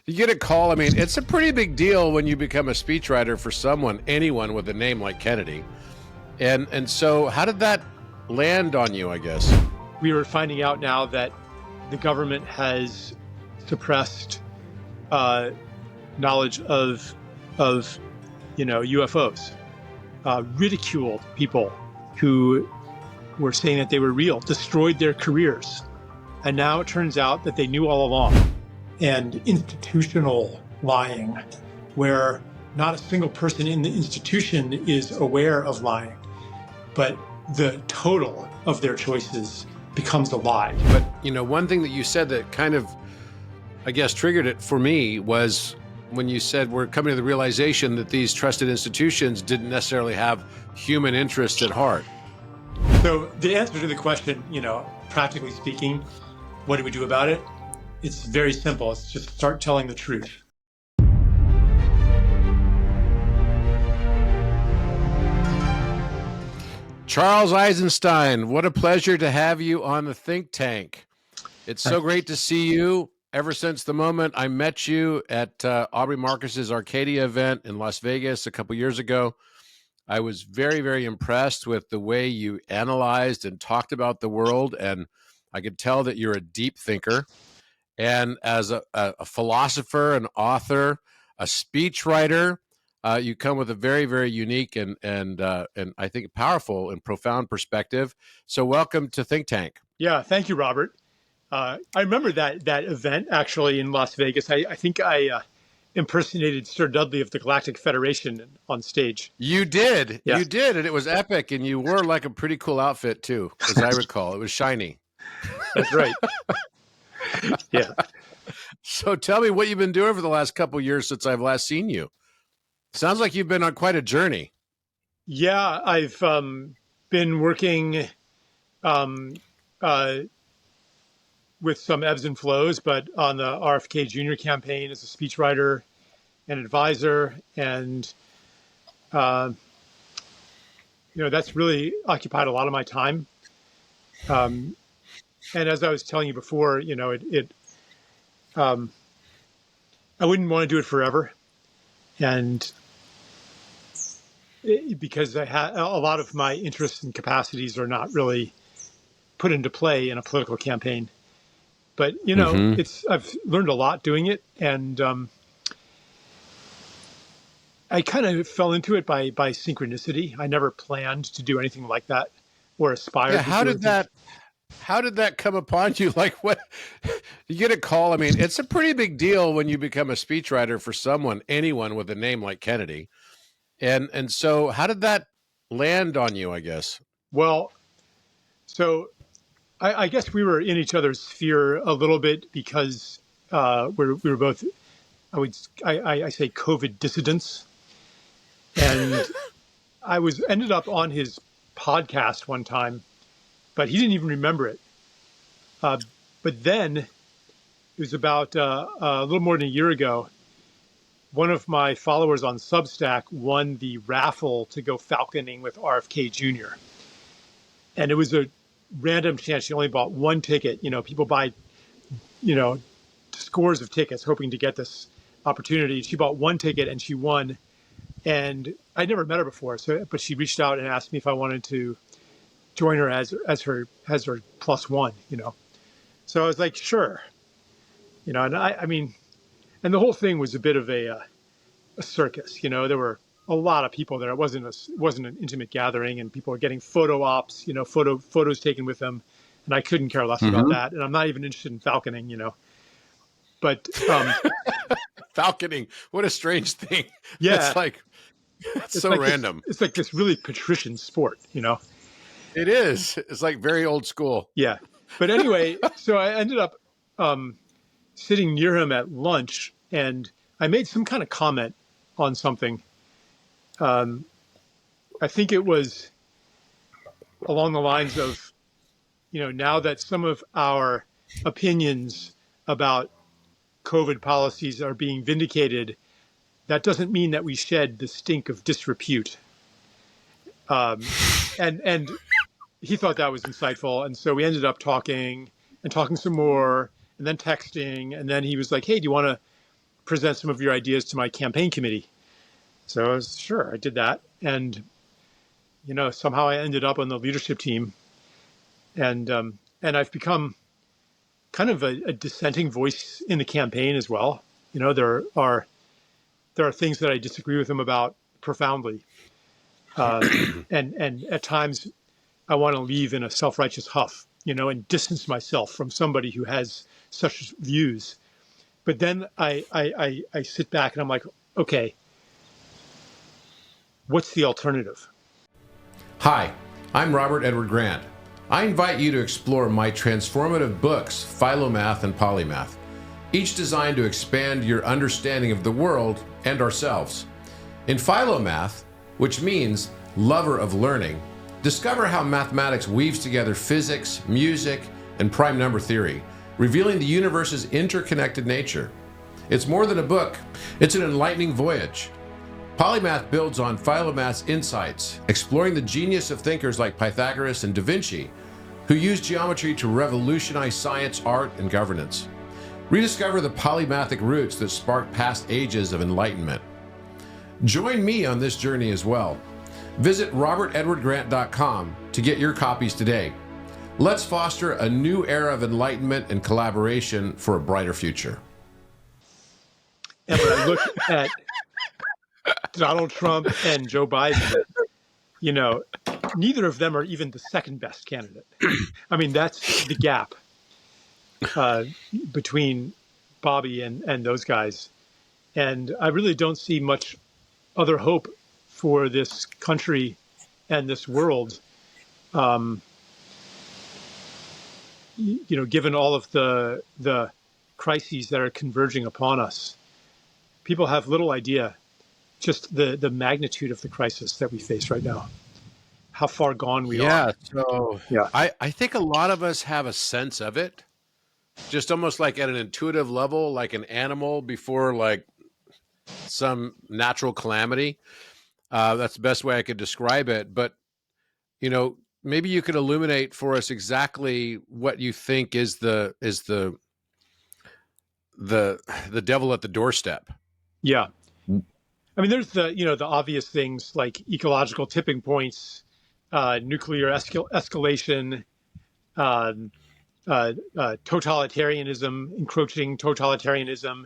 You get a call. I mean, it's a pretty big deal when you become a speechwriter for anyone with a name like Kennedy. And so how did that land on you, I guess? We are finding out now that the government has suppressed knowledge of UFOs, ridiculed people who were saying that they were real, destroyed their careers. And now it turns out that they knew all along. And institutional lying, where not a single person in the institution is aware of lying, but the total of their choices becomes a lie. But, one thing that you said that kind of, I guess, triggered it for me was when you said we're coming to the realization that these trusted institutions didn't necessarily have human interests at heart. So the answer to the question, practically speaking, what do we do about it? It's very simple. It's just start telling the truth. Charles Eisenstein, what a pleasure to have you on the Think Tank. It's so great to see you. Ever since the moment I met you at Aubrey Marcus's Arcadia event in Las Vegas a couple years ago, I was very, very impressed with the way you analyzed and talked about the world. And I could tell that you're a deep thinker. And as a philosopher, an author, a speechwriter, you come with a very, very unique and I think powerful and profound perspective. So welcome to Think Tank. Yeah, thank you, Robert. I remember that event actually in Las Vegas. I think I impersonated Sir Dudley of the Galactic Federation on stage. You did. Yeah. You did. And it was epic. And you wore like a pretty cool outfit too, as I recall. It was shiny. That's right. Yeah. So tell me what you've been doing for the last couple of years since I've last seen you. Sounds like you've been on quite a journey. Yeah, I've been working with some ebbs and flows, but on the RFK Jr. campaign as a speechwriter and advisor. And, that's really occupied a lot of my time. And as I was telling you before, I wouldn't want to do it forever. And because I had a lot of my interests and capacities are not really put into play in a political campaign. But, I've learned a lot doing it. And I kind of fell into it by synchronicity. I never planned to do anything like that or aspired to how did that come upon you? Like, what, you get a call. I mean, it's a pretty big deal when you become a speechwriter for anyone with a name like Kennedy. And so how did that land on you, I guess? Well, so I guess we were in each other's sphere a little bit because we were both, I say COVID dissidents. And I ended up on his podcast one time, but he didn't even remember it. But then it was about a little more than a year ago. One of my followers on Substack won the raffle to go falconing with RFK Jr. And it was a random chance. She only bought one ticket. People buy, scores of tickets hoping to get this opportunity. She bought one ticket and she won. And I'd never met her before, but she reached out and asked me if I wanted to join her as her plus one. So I was like, sure. And I mean, and the whole thing was a bit of a circus. There were a lot of people there. It wasn't an intimate gathering, and people were getting photo ops. Photos taken with them, and I couldn't care less about that. And I'm not even interested in falconing. But falconing, what a strange thing. Yeah, it's so like random. It's like this really patrician sport. It is. It's like very old school. Yeah, but anyway, so I ended up sitting near him at lunch, and I made some kind of comment on something. I think it was along the lines of, now that some of our opinions about COVID policies are being vindicated, that doesn't mean that we shed the stink of disrepute. And he thought that was insightful. And so we ended up talking some more and then texting. And then he was like, hey, do you want to present some of your ideas to my campaign committee. So I was, sure, I did that. And, somehow I ended up on the leadership team. And I've become kind of a dissenting voice in the campaign as well. There are things that I disagree with them about profoundly. And at times I want to leave in a self-righteous huff, and distance myself from somebody who has such views. But then I sit back and I'm like, okay, what's the alternative? Hi, I'm Robert Edward Grant. I invite you to explore my transformative books, Philomath and Polymath, each designed to expand your understanding of the world and ourselves. In Philomath, which means lover of learning, discover how mathematics weaves together physics, music, and prime number theory, revealing the universe's interconnected nature. It's more than a book, it's an enlightening voyage. Polymath builds on Philomath's insights, exploring the genius of thinkers like Pythagoras and Da Vinci, who used geometry to revolutionize science, art, and governance. Rediscover the polymathic roots that sparked past ages of enlightenment. Join me on this journey as well. Visit robertedwardgrant.com to get your copies today. Let's foster a new era of enlightenment and collaboration for a brighter future. And when I look at Donald Trump and Joe Biden, neither of them are even the second best candidate. I mean, that's the gap between Bobby and those guys. And I really don't see much other hope for this country and this world, given all of the crises that are converging upon us. People have little idea just the magnitude of the crisis that we face right now, how far gone we are. So Yeah. I think a lot of us have a sense of it, just almost like at an intuitive level, like an animal before like some natural calamity. That's the best way I could describe it. But, maybe you could illuminate for us exactly what you think is the devil at the doorstep. Yeah. I mean, there's the obvious things like ecological tipping points, nuclear escalation, totalitarianism, encroaching totalitarianism,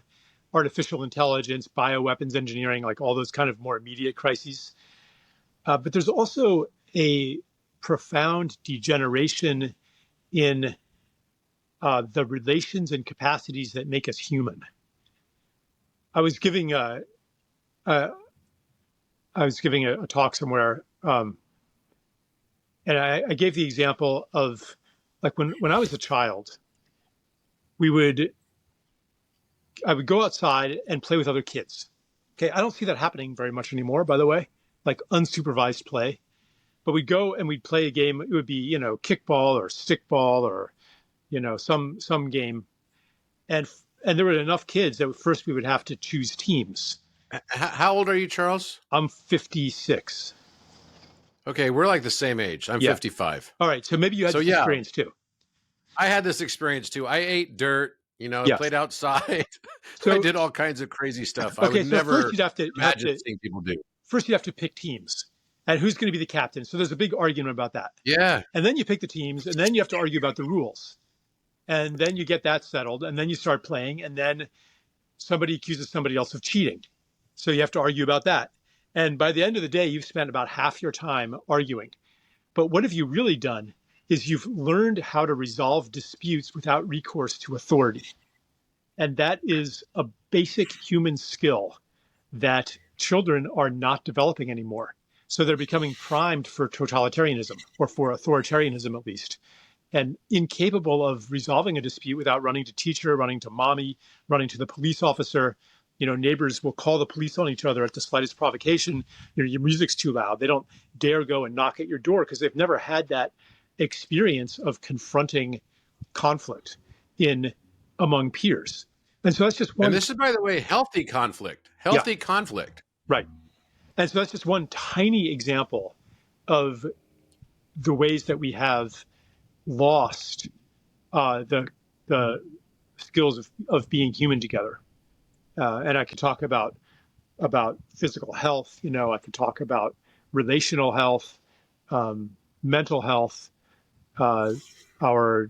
artificial intelligence, bioweapons engineering, like all those kind of more immediate crises. But there's also a profound degeneration in the relations and capacities that make us human. I was giving a talk somewhere, and I gave the example of like when I was a child, I would go outside and play with other kids. Okay, I don't see that happening very much anymore, by the way, like unsupervised play. But we'd go and we'd play a game. It would be, kickball or stickball or, some game. And there were enough kids that first we would have to choose teams. How old are you, Charles? I'm 56. Okay, we're like the same age. I'm 55. All right, so maybe you had this experience too. I had this experience too. I ate dirt, played outside. So I did all kinds of crazy stuff. Okay, I would never first you'd have to imagine seeing people do. First, you have to pick teams and who's going to be the captain. So there's a big argument about that. Yeah. And then you pick the teams, and then you have to argue about the rules. And then you get that settled, and then you start playing, and then somebody accuses somebody else of cheating. So you have to argue about that. And by the end of the day, you've spent about half your time arguing. But what have you really done is you've learned how to resolve disputes without recourse to authority. And that is a basic human skill that children are not developing anymore. So they're becoming primed for totalitarianism, or for authoritarianism at least, and incapable of resolving a dispute without running to teacher, running to mommy, running to the police officer. Neighbors will call the police on each other at the slightest provocation. Your music's too loud. They don't dare go and knock at your door because they've never had that experience of confronting conflict among peers. And so that's just one. And this is, by the way, healthy conflict. Conflict. Right. And so that's just one tiny example of the ways that we have lost the skills of being human together. And I could talk about physical health. I could talk about relational health, mental health, uh, our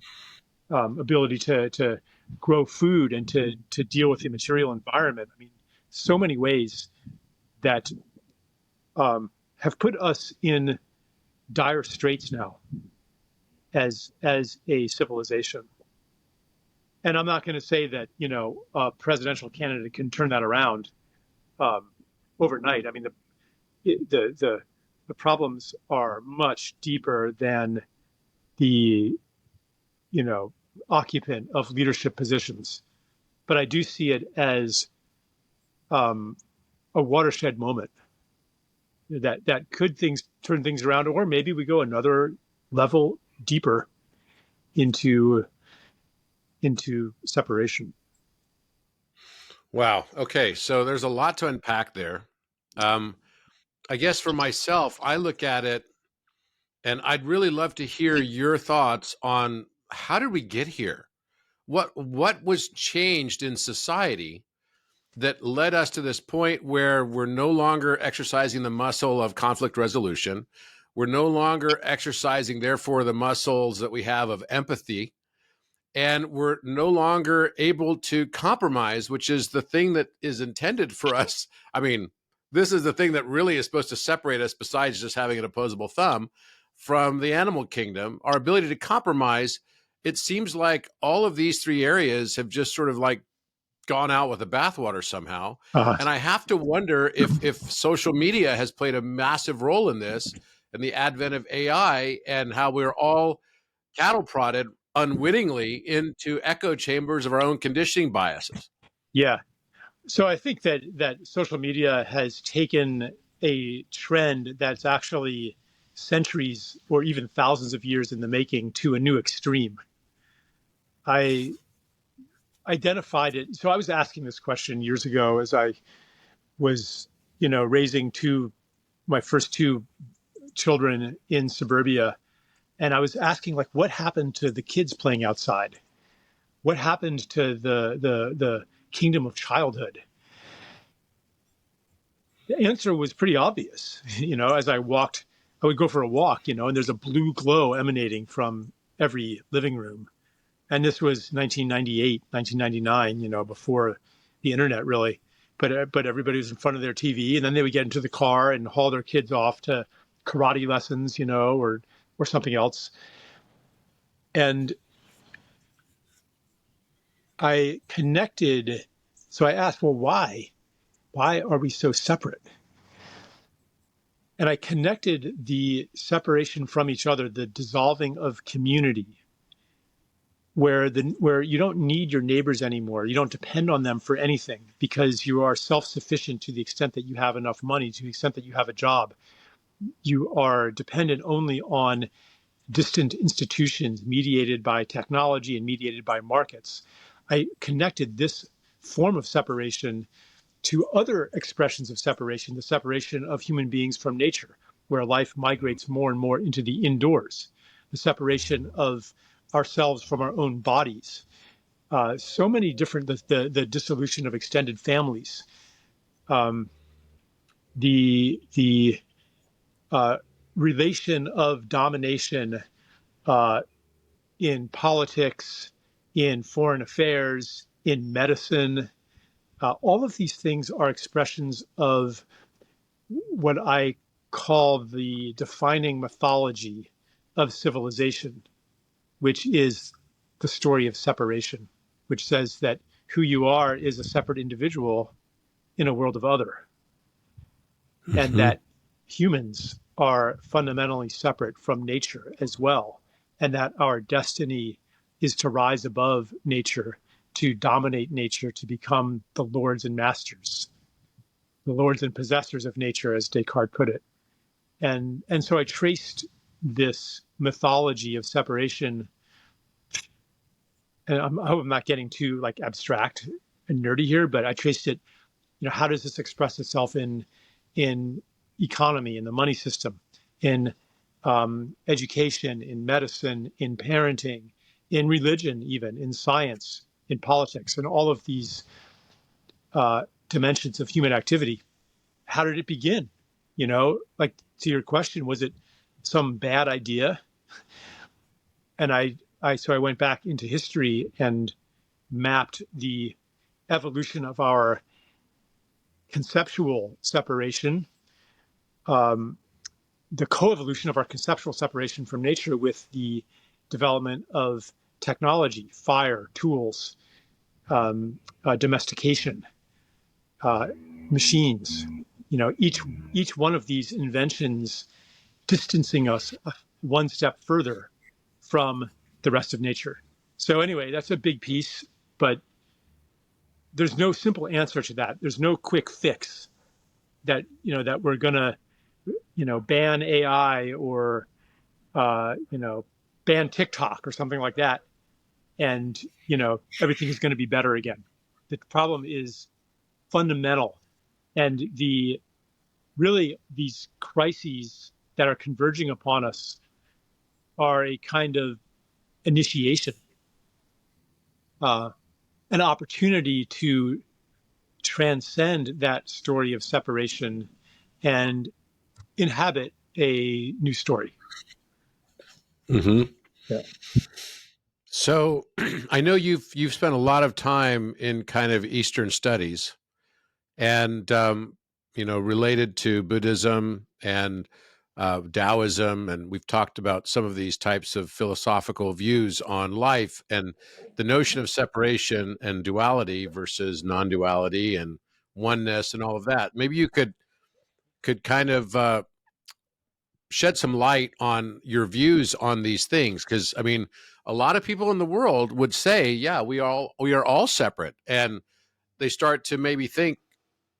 ability to grow food and to deal with the material environment. I mean, so many ways that have put us in dire straits now as a civilization. And I'm not going to say that a presidential candidate can turn that around um, overnight. I mean, the problems are much deeper than the occupant of leadership positions. But I do see it as um, a watershed moment that could things turn things around, or maybe we go another level deeper into separation. Wow. Okay. So there's a lot to unpack there. Um, I guess for myself, I look at it and I'd really love to hear your thoughts on how did we get here? What was changed in society that led us to this point where we're no longer exercising the muscle of conflict resolution? We're no longer exercising, therefore, the muscles that we have of empathy. And we're no longer able to compromise, which is the thing that is intended for us. I mean, this is the thing that really is supposed to separate us, besides just having an opposable thumb, from the animal kingdom. Our ability to compromise. It seems like all of these three areas have just sort of like gone out with the bathwater somehow. Uh, And I have to wonder if social media has played a massive role in this, and the advent of AI, and how we're all cattle prodded unwittingly into echo chambers of our own conditioning biases. yeah. So I think that social media has taken a trend that's actually centuries or even thousands of years in the making to a new extreme. I identified it. So I was asking this question years ago as I was, raising my first two children in suburbia. And I was asking, like, what happened to the kids playing outside? What happened to the kingdom of childhood? The answer was pretty obvious. As I walked, I would go for a walk, and there's a blue glow emanating from every living room. And this was 1998, 1999, before the internet really. But everybody was in front of their TV, and then they would get into the car and haul their kids off to karate lessons, or something else. And I connected. So I asked, well, why? Why are we so separate? And I connected the separation from each other, the dissolving of community, where you don't need your neighbors anymore. You don't depend on them for anything because you are self-sufficient to the extent that you have enough money, to the extent that you have a job. You are dependent only on distant institutions mediated by technology and mediated by markets. I connected this form of separation to other expressions of separation, the separation of human beings from nature, where life migrates more and more into the indoors, the separation of ourselves from our own bodies. So many different, the dissolution of extended families, um, the relation of domination uh, in politics, in foreign affairs, in medicine. All of these things are expressions of what I call the defining mythology of civilization, which is the story of separation, which says that who you are is a separate individual in a world of other, and Mm-hmm. that humans are fundamentally separate from nature as well, and that our destiny is to rise above nature, to dominate nature, to become the lords and masters, the lords and possessors of nature, as Descartes put it. And so I traced this mythology of separation, and I hope I'm not getting too like abstract and nerdy here, but I traced it. How does this express itself in economy, in the money system, in education, in medicine, in parenting, in religion, even in science, in politics, and all of these dimensions of human activity. How did it begin? Like, to your question, was it some bad idea? And so I went back into history and mapped the evolution of our conceptual separation, um, the coevolution of our conceptual separation from nature with the development of technology, fire, tools, domestication, machines. Each one of these inventions distancing us one step further from the rest of nature. So anyway, that's a big piece, but there's no simple answer to that. There's no quick fix that we're gonna ban AI or ban TikTok or something like that, and everything is going to be better again. The problem is fundamental, and these crises that are converging upon us are a kind of initiation, an opportunity to transcend that story of separation and inhabit a new story. Mm-hmm. Yeah. So I know you've spent a lot of time in kind of Eastern studies, and related to Buddhism and Taoism, and we've talked about some of these types of philosophical views on life and the notion of separation and duality versus non-duality and oneness and all of that. Maybe you could kind of shed some light on your views on these things, because I mean, a lot of people in the world would say, yeah, we are all separate, and they start to maybe think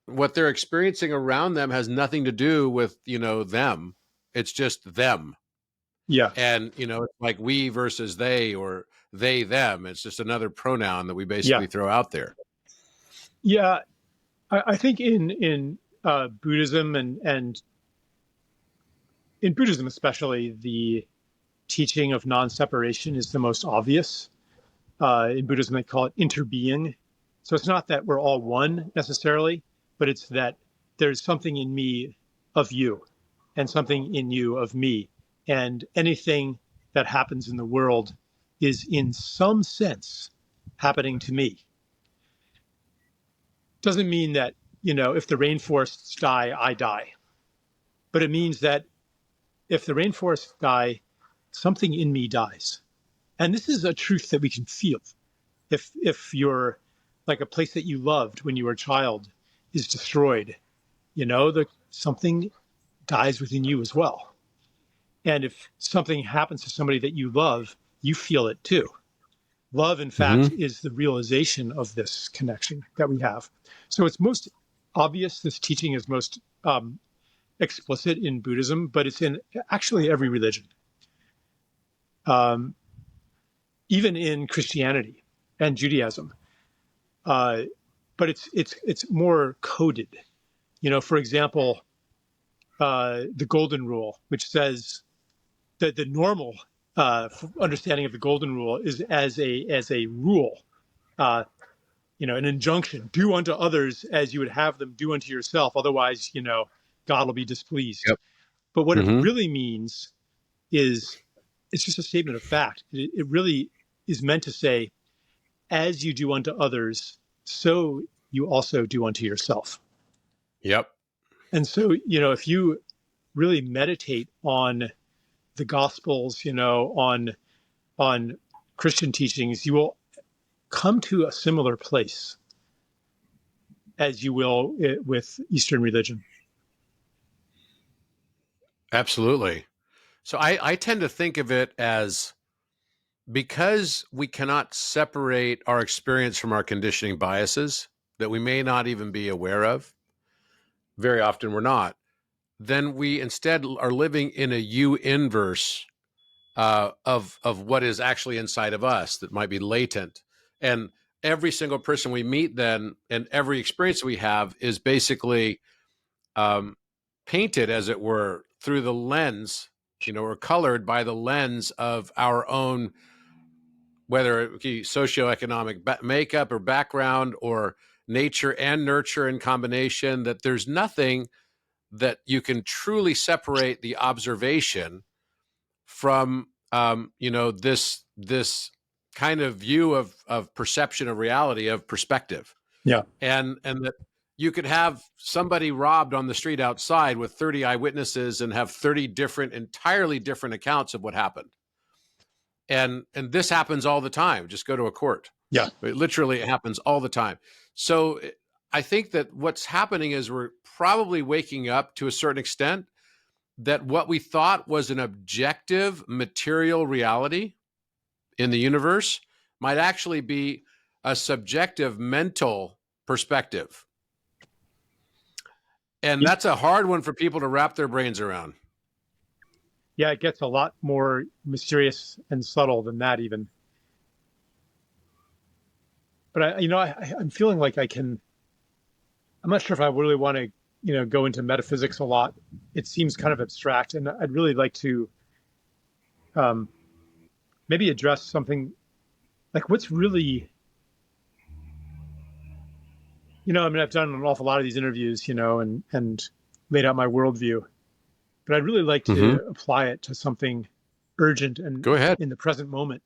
what they're experiencing around them has nothing to do with them. It's just them. Yeah. And it's like we versus they, or they them. It's just another pronoun that we Yeah. basically throw out there. Yeah. I think in Buddhism and in Buddhism especially, the teaching of non-separation is the most obvious. In Buddhism, they call it interbeing. So it's not that we're all one necessarily, but it's that there's something in me of you and something in you of me. And anything that happens in the world is in some sense happening to me. Doesn't mean that, if the rainforests die, I die. But it means that if the rainforests die, something in me dies. And this is a truth that we can feel. If you're like a place that you loved when you were a child is destroyed, something dies within you as well. And if something happens to somebody that you love, you feel it too. Love, in fact, Mm-hmm. is the realization of this connection that we have. So it's most obvious. This teaching is most explicit in Buddhism, but it's in actually every religion, um, even in Christianity and Judaism. But it's more coded. For example, the Golden Rule, which says that the normal understanding of the Golden Rule is as a rule, an injunction: do unto others as you would have them do unto yourself. Otherwise, God will be displeased. Yep. But what it Mm-hmm. really means is it's just a statement of fact. It really is meant to say, as you do unto others, so you also do unto yourself. Yep. And so, if you really meditate on the Gospels, on Christian teachings, you will come to a similar place as you will with Eastern religion. Absolutely. So I tend to think of it as, because we cannot separate our experience from our conditioning biases that we may not even be aware of, very often we're not, then we instead are living in a U inverse of what is actually inside of us that might be latent. And every single person we meet then, and every experience we have, is basically um, painted, as it were, through the lens, or colored by the lens of our own, whether it be socioeconomic makeup or background or nature and nurture in combination, that there's nothing that you can truly separate the observation from, this kind of view of perception of reality, of perspective. Yeah. And that you could have somebody robbed on the street outside with 30 eyewitnesses and have 30 entirely different accounts of what happened. And this happens all the time. Just go to a court. Yeah. It happens all the time. So I think that what's happening is we're probably waking up to a certain extent that what we thought was an objective material reality in the universe might actually be a subjective mental perspective. And that's a hard one for people to wrap their brains around. Yeah, it gets a lot more mysterious and subtle than that even. But I'm feeling like I'm not sure if I really want to, go into metaphysics a lot. It seems kind of abstract, and I'd really like to maybe address something like what's really, I've done an awful lot of these interviews, and laid out my worldview, but I'd really like to apply it to something urgent and go ahead, in the present moment.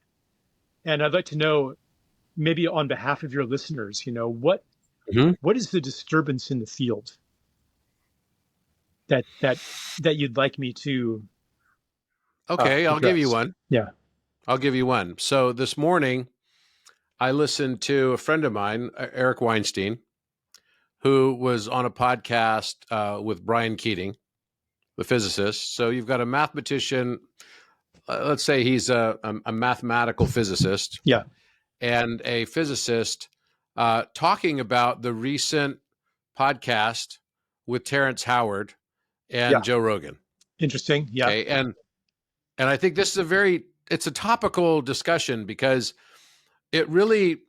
And I'd like to know, maybe on behalf of your listeners, what is the disturbance in the field that you'd like me to okay, I'll give you one. Yeah. I'll give you one. So this morning, I listened to a friend of mine, Eric Weinstein, who was on a podcast with Brian Keating, the physicist. So you've got a mathematician, let's say he's a mathematical physicist, Yeah, and a physicist talking about the recent podcast with Terrence Howard and Joe Rogan. Interesting. Yeah. Okay. And I think this is it's a topical discussion because it really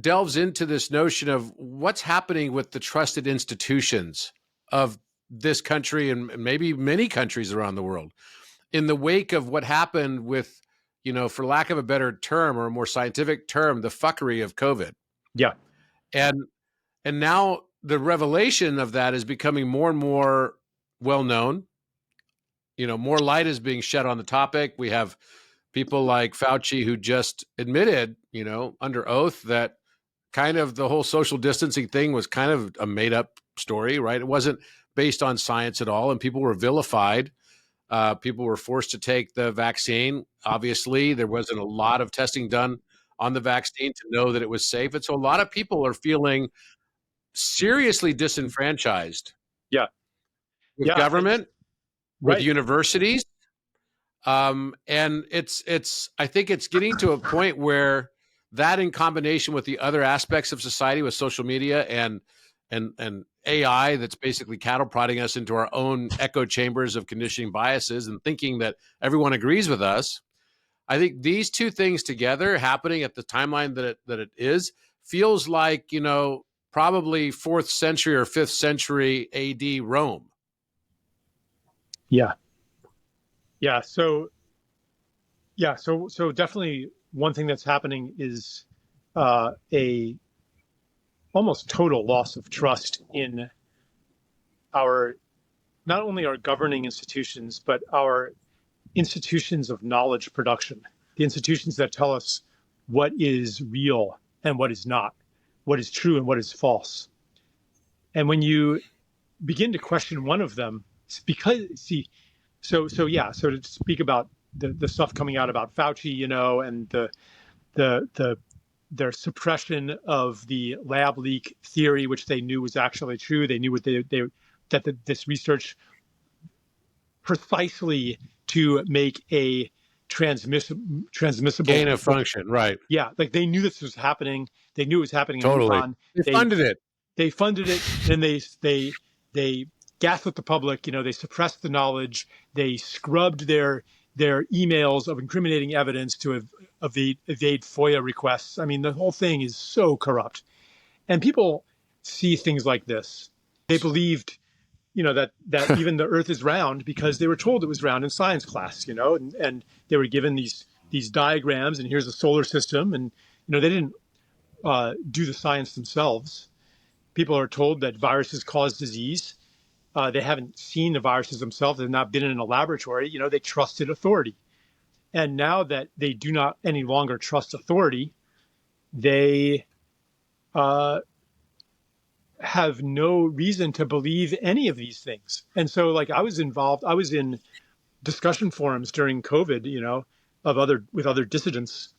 delves into this notion of what's happening with the trusted institutions of this country and maybe many countries around the world in the wake of what happened with, for lack of a better term or a more scientific term, the fuckery of COVID. Yeah. And now the revelation of that is becoming more and more well known. More light is being shed on the topic. We have people like Fauci who just admitted, under oath that kind of the whole social distancing thing was kind of a made up story, right? It wasn't based on science at all. And people were vilified. People were forced to take the vaccine. Obviously, there wasn't a lot of testing done on the vaccine to know that it was safe. And so a lot of people are feeling seriously disenfranchised. Yeah. With government, with right. universities. And I think it's getting to a point where that, in combination with the other aspects of society, with social media and AI, that's basically cattle prodding us into our own echo chambers of conditioning biases and thinking that everyone agrees with us. I think these two things together happening at the timeline that it is feels like, probably 4th century or 5th century AD Rome. Yeah. Yeah. So definitely one thing that's happening is a almost total loss of trust in not only our governing institutions, but our institutions of knowledge production, the institutions that tell us what is real and what is not, what is true and what is false. And when you begin to question one of them, so to speak about the stuff coming out about Fauci, and their suppression of the lab leak theory, which they knew was actually true. They knew this research precisely to make a transmissible gain of function, right? Yeah, like they knew this was happening. They knew it was happening. Totally. In Wuhan. They funded it. They funded it, and they gaslit the public. They suppressed the knowledge. They scrubbed their emails of incriminating evidence to evade FOIA requests. I mean, the whole thing is so corrupt. And people see things like this. They believed, that even the Earth is round because they were told it was round in science class, and they were given these diagrams, and here's the solar system, and they didn't do the science themselves. People are told that viruses cause disease. They haven't seen the viruses themselves. They've not been in a laboratory. They trusted authority. And now that they do not any longer trust authority, they uh, have no reason to believe any of these things. And so, like, I was in discussion forums during COVID, with other dissidents,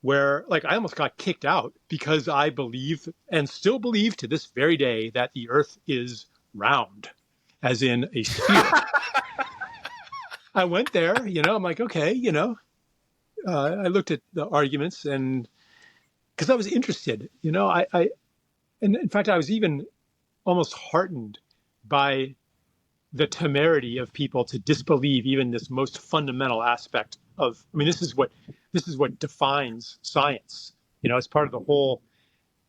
where like I almost got kicked out because I believe and still believe to this very day that the Earth is round, as in a sphere. I went there, I'm like, okay, I looked at the arguments and because I was interested, and in fact, I was even almost heartened by the temerity of people to disbelieve even this most fundamental aspect of. I mean, this is what defines science. It's part of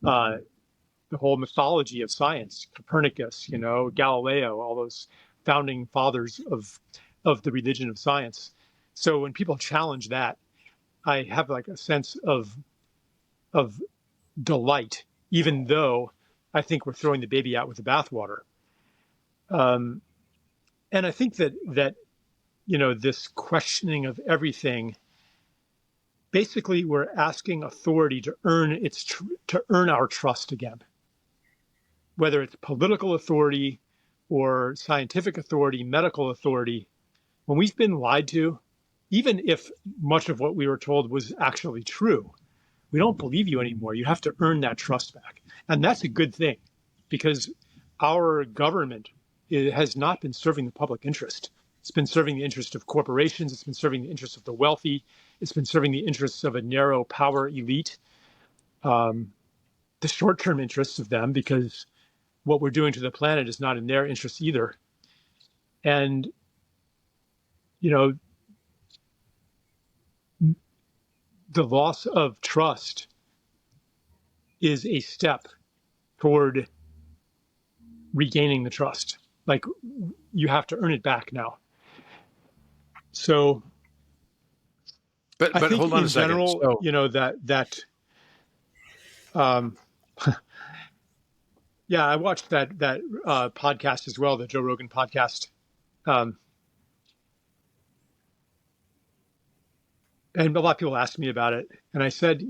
uh, the whole mythology of science. Copernicus, Galileo, all those founding fathers of the religion of science. So when people challenge that, I have like a sense of delight, even though I think we're throwing the baby out with the bathwater. Um, and I think that this questioning of everything, basically, we're asking authority to earn our trust again, whether it's political authority or scientific authority, medical authority. When we've been lied to, even if much of what we were told was actually true, we don't believe you anymore. You have to earn that trust back. And that's a good thing because our government has not been serving the public interest. It's been serving the interest of corporations. It's been serving the interests of the wealthy. It's been serving the interests of a narrow power elite, the short-term interests of them, because what we're doing to the planet is not in their interest either. And, you know, the loss of trust is a step toward regaining the trust. Like, you have to earn it back now. So But I think hold on in a second. general, So that um, yeah, I watched that podcast as well, the Joe Rogan podcast, um, and a lot of people asked me about it, and I said,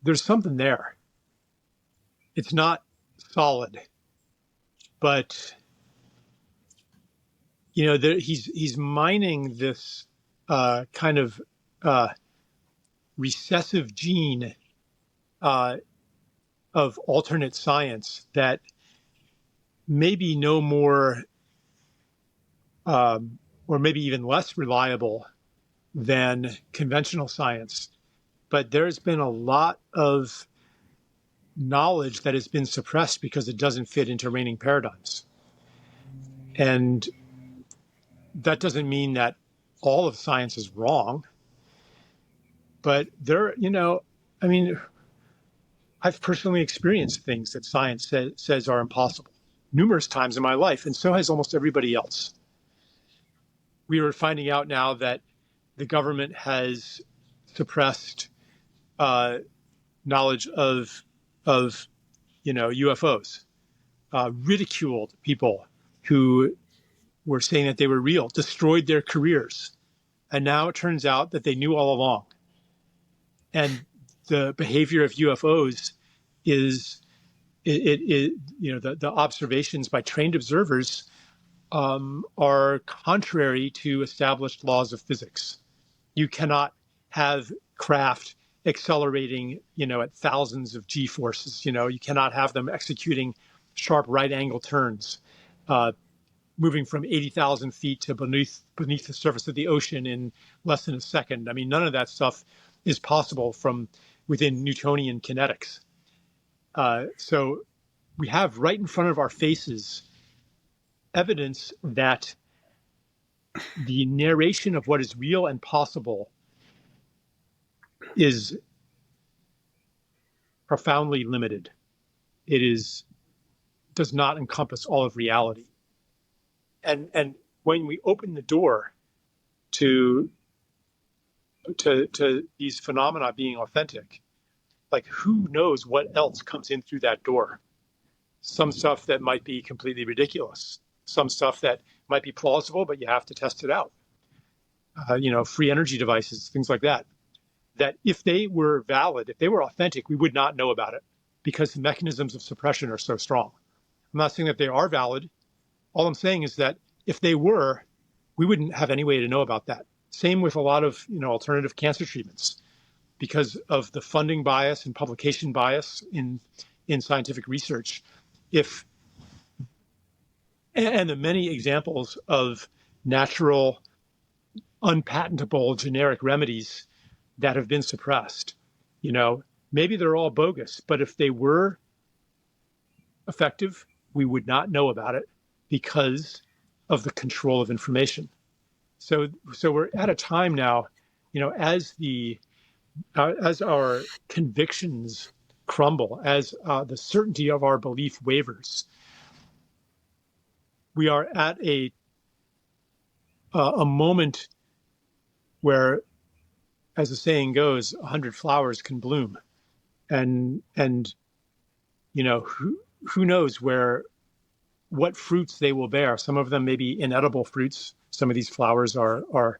there's something there. It's not solid, but he's mining this kind of uh, recessive gene uh, of alternate science that may be no more or maybe even less reliable than conventional science. But there's been a lot of knowledge that has been suppressed because it doesn't fit into reigning paradigms. And that doesn't mean that all of science is wrong, but I mean, I've personally experienced things that science says are impossible numerous times in my life, and so has almost everybody else. We are finding out now that the government has suppressed knowledge of UFOs, ridiculed people who were saying that they were real, destroyed their careers, and now it turns out that they knew all along. And the behavior of UFOs is the observations by trained observers are contrary to established laws of physics. You cannot have craft accelerating, at thousands of G forces. You cannot have them executing sharp right angle turns, moving from 80,000 feet to beneath the surface of the ocean in less than a second. I mean, none of that stuff is possible from within Newtonian kinetics. So we have right in front of our faces evidence that the narration of what is real and possible is profoundly limited. It does not encompass all of reality. And when we open the door to these phenomena being authentic, like who knows what else comes in through that door? some stuff that might be completely ridiculous, some stuff that might be plausible, but you have to test it out. Free energy devices, things like that. That if they were valid, if they were authentic, we would not know about it because the mechanisms of suppression are so strong. I'm not saying that they are valid. All I'm saying is that if they were, we wouldn't have any way to know about that. Same with a lot of alternative cancer treatments, because of the funding bias and publication bias in scientific research. And the many examples of natural, unpatentable generic remedies that have been suppressed, maybe they're all bogus, but if they were effective, we would not know about it because of the control of information. So we're at a time now, as our convictions crumble, as the certainty of our belief wavers, we are at a moment where, as the saying goes, 100 flowers can bloom, and who knows what fruits they will bear. Some of them may be inedible fruits. Some of these flowers are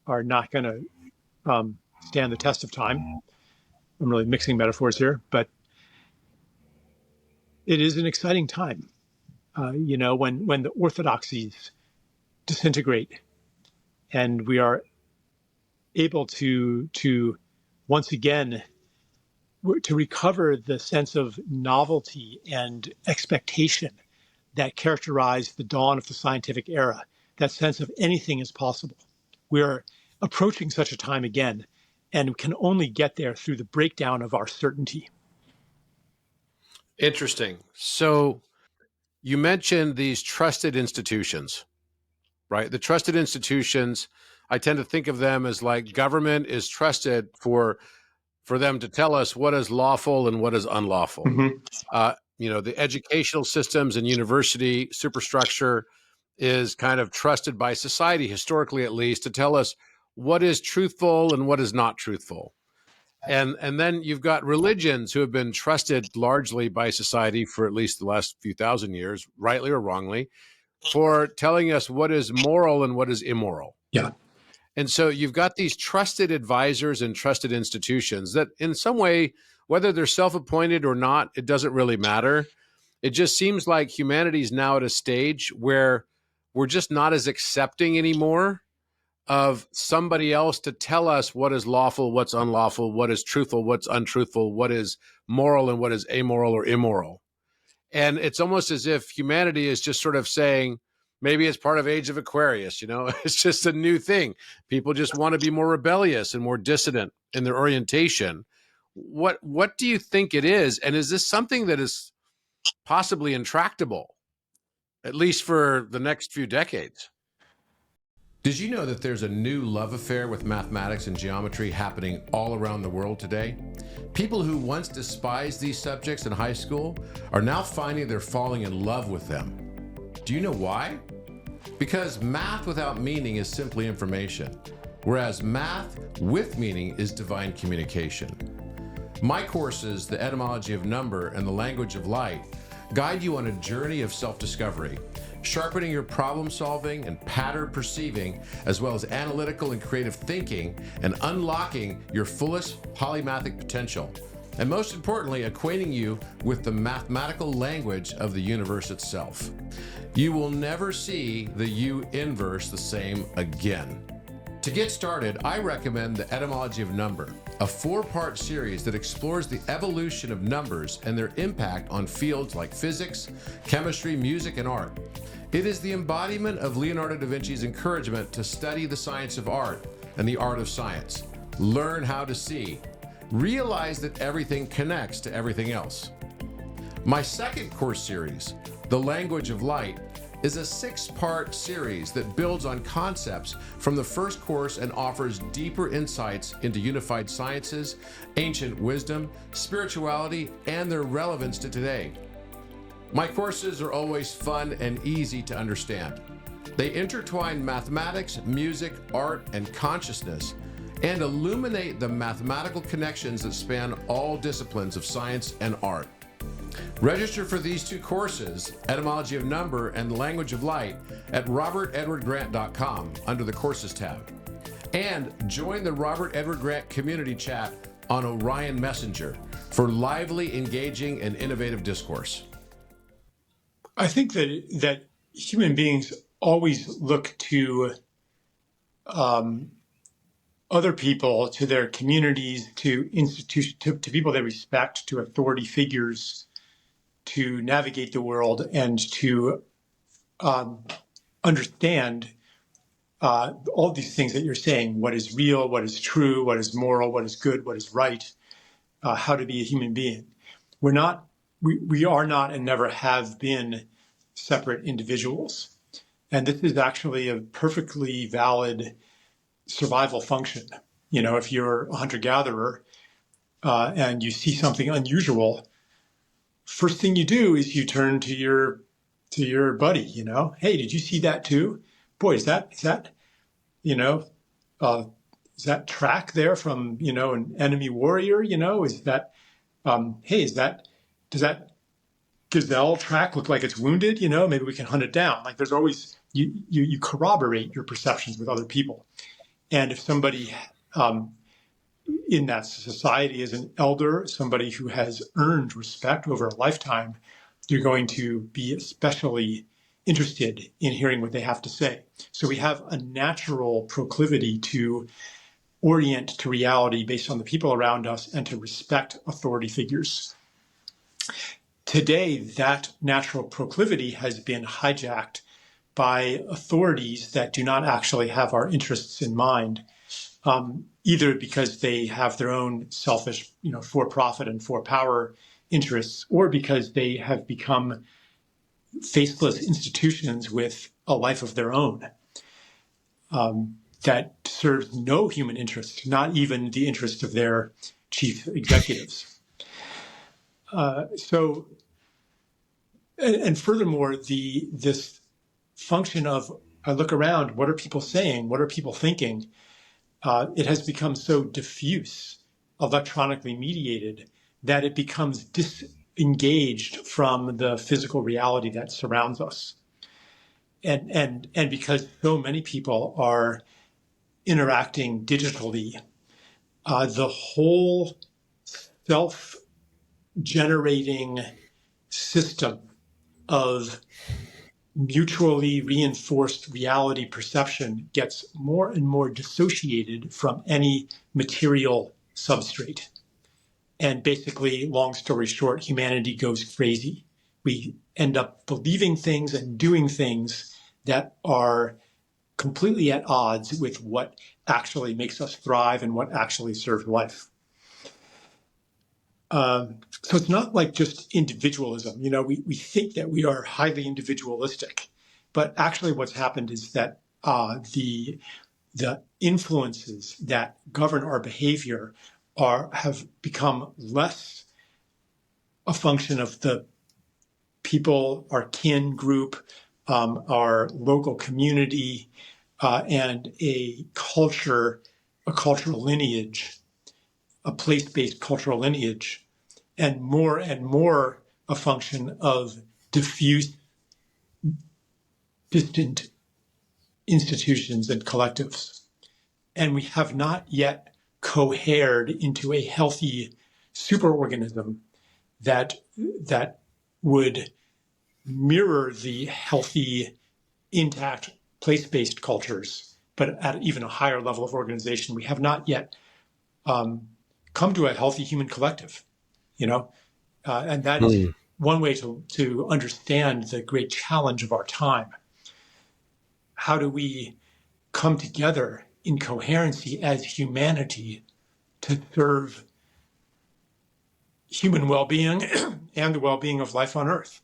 not going to stand the test of time. I'm really mixing metaphors here, but it is an exciting time. When the orthodoxies disintegrate, and we are able to once again to recover the sense of novelty and expectation that characterized the dawn of the scientific era, that sense of anything is possible. We're approaching such a time again, and can only get there through the breakdown of our certainty. Interesting. So you mentioned these trusted institutions, right? The trusted institutions, I tend to think of them as like government is trusted for them to tell us what is lawful and what is unlawful. The educational systems and university superstructure is kind of trusted by society, historically at least, to tell us what is truthful and what is not truthful. And then you've got religions who have been trusted largely by society for at least the last few thousand years, rightly or wrongly, for telling us what is moral and what is immoral. Yeah. And so you've got these trusted advisors and trusted institutions that in some way, whether they're self-appointed or not, it doesn't really matter. It just seems like humanity's now at a stage where we're just not as accepting anymore of somebody else to tell us what is lawful, what's unlawful, what is truthful, what's untruthful, what is moral and what is amoral or immoral. And it's almost as if humanity is just sort of saying, maybe it's part of Age of Aquarius, it's just a new thing. People just want to be more rebellious and more dissident in their orientation. What do you think it is? And is this something that is possibly intractable, at least for the next few decades? Did you know that there's a new love affair with mathematics and geometry happening all around the world today? People who once despised these subjects in high school are now finding they're falling in love with them. Do you know why? Because math without meaning is simply information, whereas math with meaning is divine communication. My courses, The Etymology of Number and The Language of Light, guide you on a journey of self-discovery, sharpening your problem solving and pattern perceiving, as well as analytical and creative thinking, and unlocking your fullest polymathic potential. And most importantly, acquainting you with the mathematical language of the universe itself. You will never see the U inverse the same again. To get started, I recommend The Etymology of Number, a 4-part series that explores the evolution of numbers and their impact on fields like physics, chemistry, music, and art. It is the embodiment of Leonardo da Vinci's encouragement to study the science of art and the art of science. Learn how to see. Realize that everything connects to everything else. My second course series, The Language of Light, is a 6-part series that builds on concepts from the first course and offers deeper insights into unified sciences, ancient wisdom, spirituality, and their relevance to today. My courses are always fun and easy to understand. They intertwine mathematics, music, art, and consciousness, and illuminate the mathematical connections that span all disciplines of science and art. Register for these two courses, Etymology of Number and the Language of Light, at robertedwardgrant.com under the Courses tab. And join the Robert Edward Grant community chat on Orion Messenger for lively, engaging, and innovative discourse. I think that human beings always look to other people, to their communities, to institutions, to people they respect, to authority figures, to navigate the world and to understand all these things that you're saying: what is real, what is true, what is moral, what is good, what is right, how to be a human being. We are not and never have been separate individuals. And this is actually a perfectly valid survival function. You know, if you're a hunter-gatherer and you see something unusual, first thing you do is you turn to your buddy, you know, hey, did you see that too? Boy, is that, you know, is that track there from, you know, an enemy warrior, you know, is that, hey, does that gazelle track look like it's wounded? You know, maybe we can hunt it down. Like there's always, you corroborate your perceptions with other people. And if somebody in that society is an elder, somebody who has earned respect over a lifetime, you're going to be especially interested in hearing what they have to say. So we have a natural proclivity to orient to reality based on the people around us and to respect authority figures. Today, that natural proclivity has been hijacked by authorities that do not actually have our interests in mind, either because they have their own selfish, you know, for-profit and for-power interests, or because they have become faceless institutions with a life of their own that serves no human interest, not even the interest of their chief executives. And furthermore, this function of I look around, what are people saying? What are people thinking? It has become so diffuse, electronically mediated, that it becomes disengaged from the physical reality that surrounds us. And because so many people are interacting digitally, the whole self-generating system of mutually reinforced reality perception gets more and more dissociated from any material substrate. And basically, long story short, humanity goes crazy. We end up believing things and doing things that are completely at odds with what actually makes us thrive and what actually serves life. So it's not like just individualism. You know, we think that we are highly individualistic, but actually what's happened is that the influences that govern our behavior have become less a function of the people, our kin group, our local community, and a cultural lineage, a place-based cultural lineage, and more a function of diffuse, distant institutions and collectives. And we have not yet cohered into a healthy superorganism that would mirror the healthy, intact, place-based cultures, but at even a higher level of organization. We have not yet come to a healthy human collective, you know, and that is one way to understand the great challenge of our time. How do we come together in coherency as humanity to serve human well-being and the well-being of life on Earth?